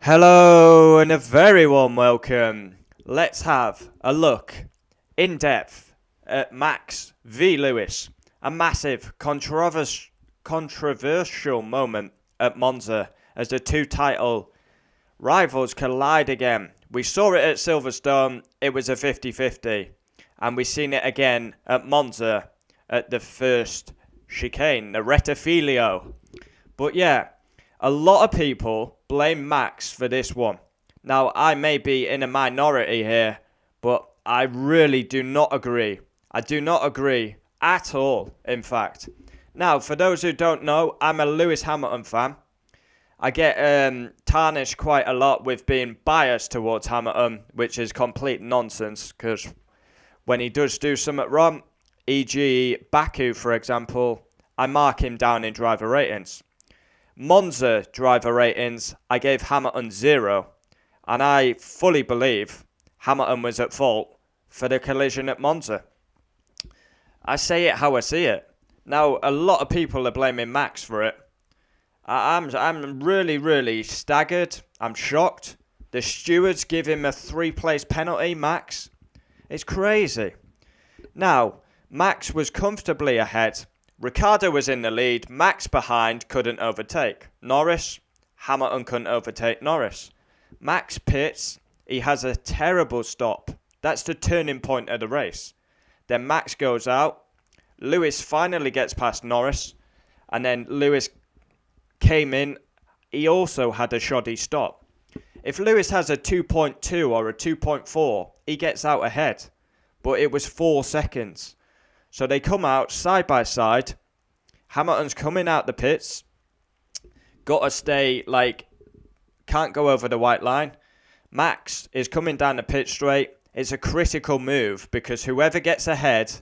Hello and a very warm welcome. Let's have a look in depth at Max v Lewis, a massive controversial moment at Monza as the two title rivals collide again. We saw it at Silverstone, it was a 50-50, and we've seen it again at Monza at the first chicane, the Rettifilio. But yeah, a lot of people blame Max for this one. Now, I may be in a minority here, but I really do not agree. I do not agree at all, in fact. Now, for those who don't know, I'm a Lewis Hamilton fan. I get tarnished quite a lot with being biased towards Hamilton, which is complete nonsense, because when he does do something wrong, e.g. Baku, for example, I mark him down in driver ratings. Monza driver ratings, I gave Hamilton 0, and I fully believe Hamilton was at fault for the collision at Monza. I say it how I see it. Now, a lot of people are blaming Max for it. I'm really staggered. I'm shocked. The stewards give him a 3-place penalty, Max. It's crazy. Now, Max was comfortably ahead. Ricciardo was in the lead, Max behind, couldn't overtake. Norris, Hamilton couldn't overtake Norris. Max pits, he has a terrible stop. That's the turning point of the race. Then Max goes out, Lewis finally gets past Norris, and then Lewis came in, he also had a shoddy stop. If Lewis has a 2.2 or a 2.4, he gets out ahead, but it was 4 seconds. So they come out side by side. Hamilton's coming out the pits. Got to stay, can't go over the white line. Max is coming down the pit straight. It's a critical move because whoever gets ahead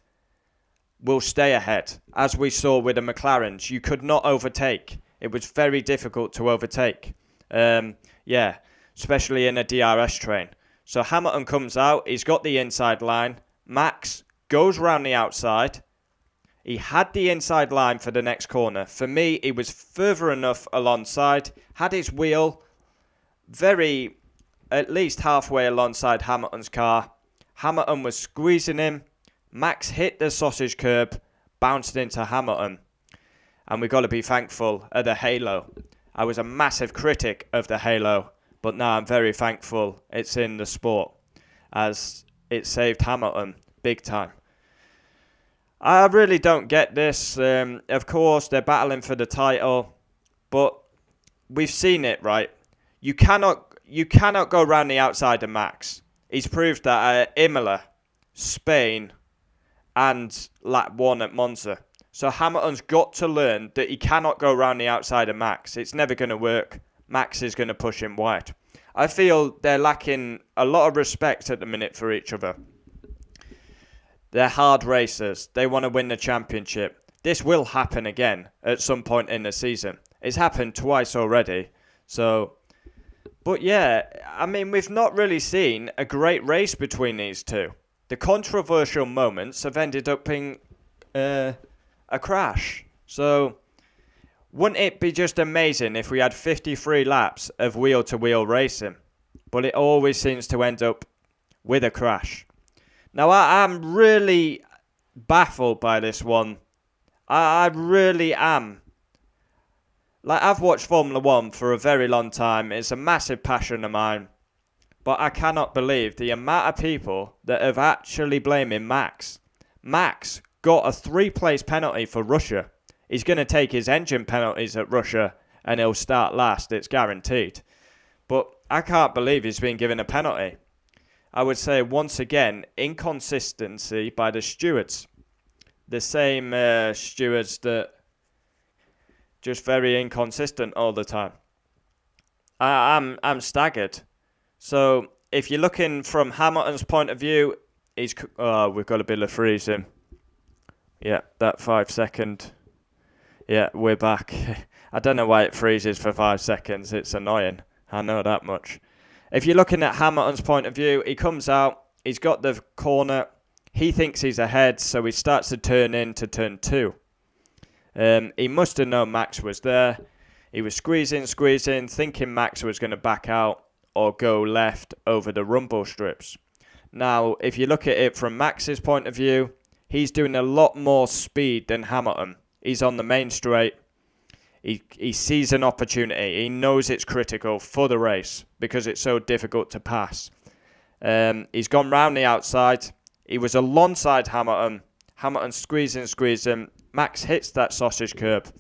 will stay ahead. As we saw with the McLarens, you could not overtake. It was very difficult to overtake. Especially in a DRS train. So Hamilton comes out. He's got the inside line. Max goes round the outside. He had the inside line for the next corner. For me, he was further enough alongside. Had his wheel at least halfway alongside Hamilton's car. Hamilton was squeezing him. Max hit the sausage curb, bounced into Hamilton. And we got to be thankful of the halo. I was a massive critic of the halo, but now I'm very thankful it's in the sport, as it saved Hamilton big time. I really don't get this. Of course, they're battling for the title, but we've seen it, right? You cannot go around the outside of Max. He's proved that at Imola, Spain, and lap 1 at Monza. So Hamilton's got to learn that he cannot go around the outside of Max. It's never going to work. Max is going to push him wide. I feel they're lacking a lot of respect at the minute for each other. They're hard racers. They want to win the championship. This will happen again at some point in the season. It's happened twice already. But yeah, I mean, we've not really seen a great race between these two. The controversial moments have ended up being a crash. So, wouldn't it be just amazing if we had 53 laps of wheel-to-wheel racing? But it always seems to end up with a crash. Now, I'm really baffled by this one. I really am. I've watched Formula 1 for a very long time. It's a massive passion of mine. But I cannot believe the amount of people that have actually blaming Max. Max got a 3-place penalty for Russia. He's going to take his engine penalties at Russia and he'll start last. It's guaranteed. But I can't believe he's been given a penalty. I would say, once again, inconsistency by the stewards. The same stewards that just very inconsistent all the time. I'm staggered. So, if you're looking from Hamilton's point of view, we've got a bit of freezing. Yeah, that 5 second. Yeah, we're back. I don't know why it freezes for 5 seconds. It's annoying. I know that much. If you're looking at Hamilton's point of view, he comes out, he's got the corner, he thinks he's ahead, so he starts to turn into turn 2. He must have known Max was there. He was squeezing, thinking Max was going to back out or go left over the rumble strips. Now, if you look at it from Max's point of view, he's doing a lot more speed than Hamilton. He's on the main straight. He sees an opportunity. He knows it's critical for the race because it's so difficult to pass. He's gone round the outside. He was alongside Hamilton. Hamilton squeezing. Max hits that sausage curb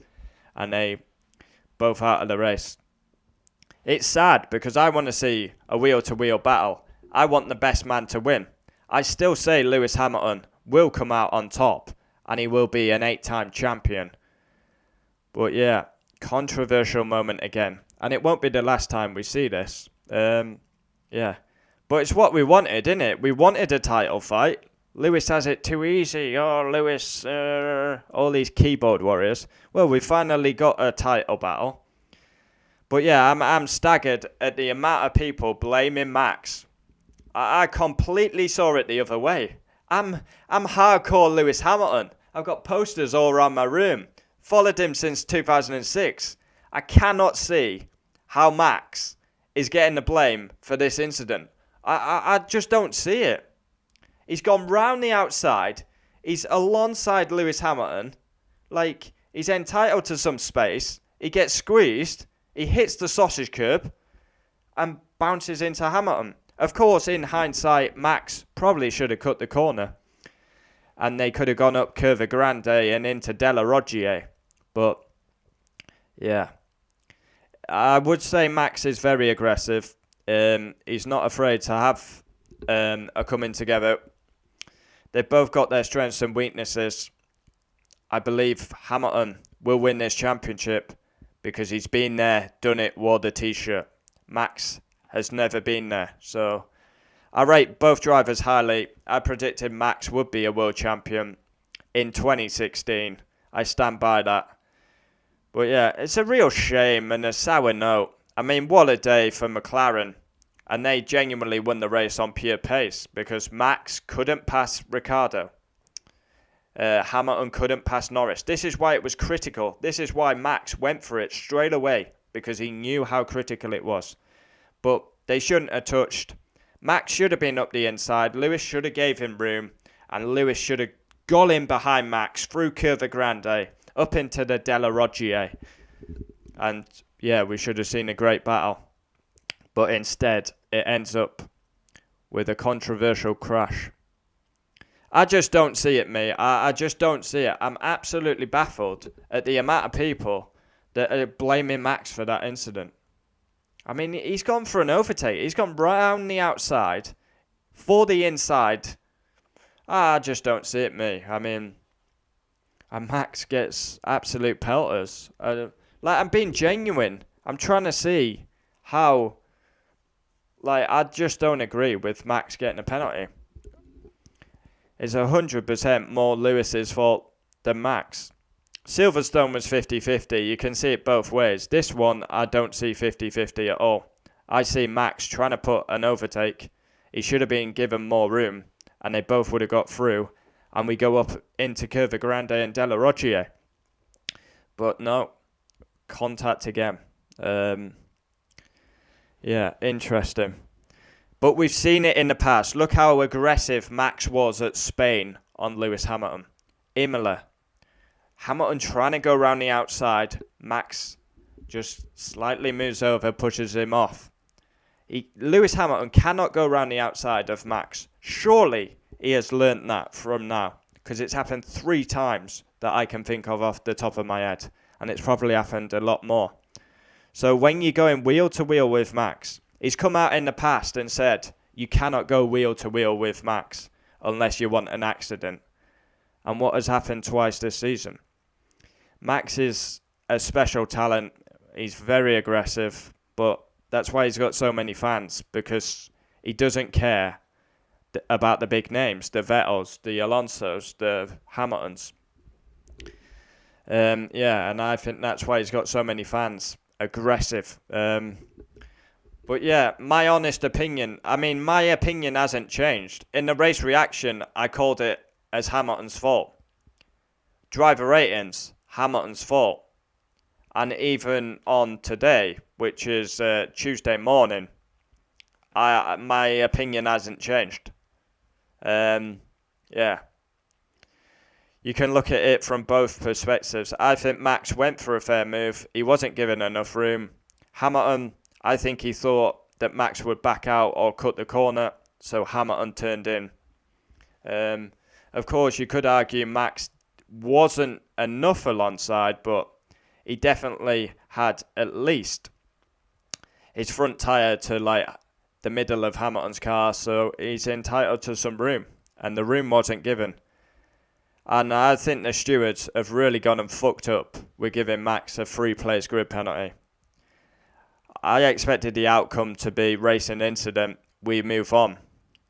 and they both out of the race. It's sad because I want to see a wheel-to-wheel battle. I want the best man to win. I still say Lewis Hamilton will come out on top and he will be an 8-time champion. But yeah, controversial moment again. And it won't be the last time we see this. Yeah. But it's what we wanted, isn't it? We wanted a title fight. Lewis has it too easy. Oh, Lewis, all these keyboard warriors. Well, we finally got a title battle. But yeah, I'm staggered at the amount of people blaming Max. I completely saw it the other way. I'm hardcore Lewis Hamilton. I've got posters all around my room. Followed him since 2006. I cannot see how Max is getting the blame for this incident. I just don't see it. He's gone round the outside. He's alongside Lewis Hamilton. Like, he's entitled to some space. He gets squeezed. He hits the sausage curb and bounces into Hamilton. Of course, in hindsight, Max probably should have cut the corner. And they could have gone up Curva Grande and into Della Roggia. But, yeah. I would say Max is very aggressive. He's not afraid to have a coming together. They've both got their strengths and weaknesses. I believe Hamilton will win this championship because he's been there, done it, wore the t-shirt. Max has never been there. So I rate both drivers highly. I predicted Max would be a world champion in 2016. I stand by that. But yeah, it's a real shame and a sour note. I mean, what a day for McLaren. And they genuinely won the race on pure pace because Max couldn't pass Ricciardo. Hamilton couldn't pass Norris. This is why it was critical. This is why Max went for it straight away because he knew how critical it was. But they shouldn't have touched. Max should have been up the inside. Lewis should have gave him room. And Lewis should have got in behind Max through Curva Grande up into the Della Roggia. And yeah, we should have seen a great battle. But instead, it ends up with a controversial crash. I just don't see it, mate. I just don't see it. I'm absolutely baffled at the amount of people that are blaming Max for that incident. I mean, he's gone for an overtake. He's gone round the outside for the inside. I just don't see it, mate. I mean, and Max gets absolute pelters. I'm being genuine. I'm trying to see how... I just don't agree with Max getting a penalty. It's 100% more Lewis's fault than Max. Silverstone was 50-50. You can see it both ways. This one, I don't see 50-50 at all. I see Max trying to put an overtake. He should have been given more room, and they both would have got through. And we go up into Curva Grande and Della Roggia. But no, contact again. Yeah, interesting. But we've seen it in the past. Look how aggressive Max was at Spain on Lewis Hamilton. Imola. Hamilton trying to go around the outside. Max just slightly moves over, pushes him off. Lewis Hamilton cannot go around the outside of Max. Surely he has learnt that from now. Because it's happened 3 times that I can think of off the top of my head. And it's probably happened a lot more. So when you're going wheel to wheel with Max, he's come out in the past and said you cannot go wheel to wheel with Max unless you want an accident. And what has happened twice this season? Max is a special talent. He's very aggressive, but that's why he's got so many fans because he doesn't care about the big names, the Vettels, the Alonsos, the Hamiltons. Yeah, and I think that's why he's got so many fans. Aggressive. But yeah, my honest opinion, my opinion hasn't changed. In the race reaction, I called it as Hamilton's fault. Driver ratings, Hamilton's fault. And even on today, which is Tuesday morning, my opinion hasn't changed. Yeah. You can look at it from both perspectives. I think Max went for a fair move. He wasn't given enough room. Hamilton, I think he thought that Max would back out or cut the corner, so Hamilton turned in. Of course, you could argue Max wasn't enough alongside, but he definitely had at least his front tyre to like the middle of Hamilton's car, so he's entitled to some room, and the room wasn't given. And I think the stewards have really gone and fucked up with giving Max a free-place grid penalty. I expected the outcome to be racing incident, we move on,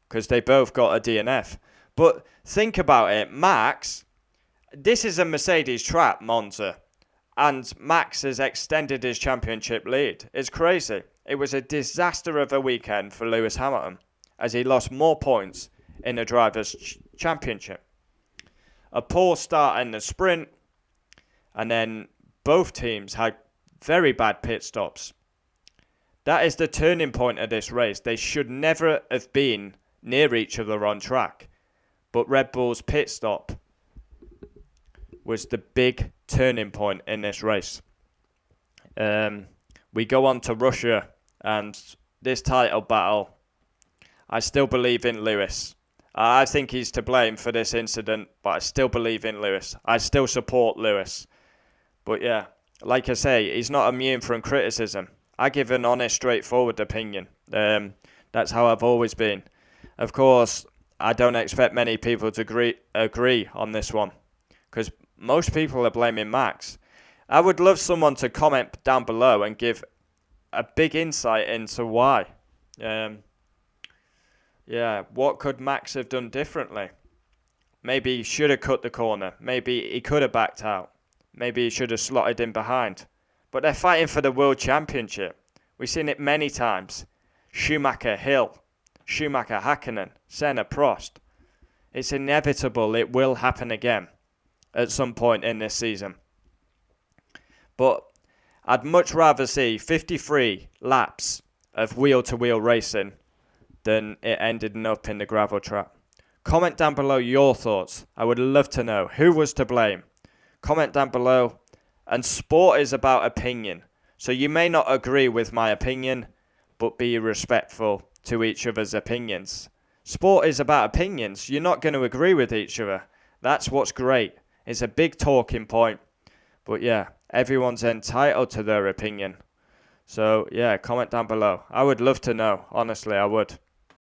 because they both got a DNF. But think about it, Max, this is a Mercedes track, Monza, and Max has extended his championship lead. It's crazy. It was a disaster of a weekend for Lewis Hamilton, as he lost more points in the Drivers' Championship. A poor start in the sprint, and then both teams had very bad pit stops. That is the turning point of this race. They should never have been near each other on track, but Red Bull's pit stop was the big turning point in this race. We go on to Russia, and this title battle, I still believe in Lewis. I think he's to blame for this incident, but I still believe in Lewis. I still support Lewis. But yeah, like I say, he's not immune from criticism. I give an honest, straightforward opinion. That's how I've always been. Of course, I don't expect many people to agree on this one, because most people are blaming Max. I would love someone to comment down below and give a big insight into why. Yeah, what could Max have done differently? Maybe he should have cut the corner. Maybe he could have backed out. Maybe he should have slotted in behind. But they're fighting for the World Championship. We've seen it many times. Schumacher, Hill, Schumacher, Hakkinen, Senna, Prost. It's inevitable it will happen again at some point in this season. But I'd much rather see 53 laps of wheel-to-wheel racing than it ended up in the gravel trap. Comment down below your thoughts. I would love to know who was to blame. Comment down below. And sport is about opinion. So you may not agree with my opinion, but be respectful to each other's opinions. Sport is about opinions. You're not going to agree with each other. That's what's great. It's a big talking point. But yeah, everyone's entitled to their opinion. So yeah, comment down below. I would love to know. Honestly, I would.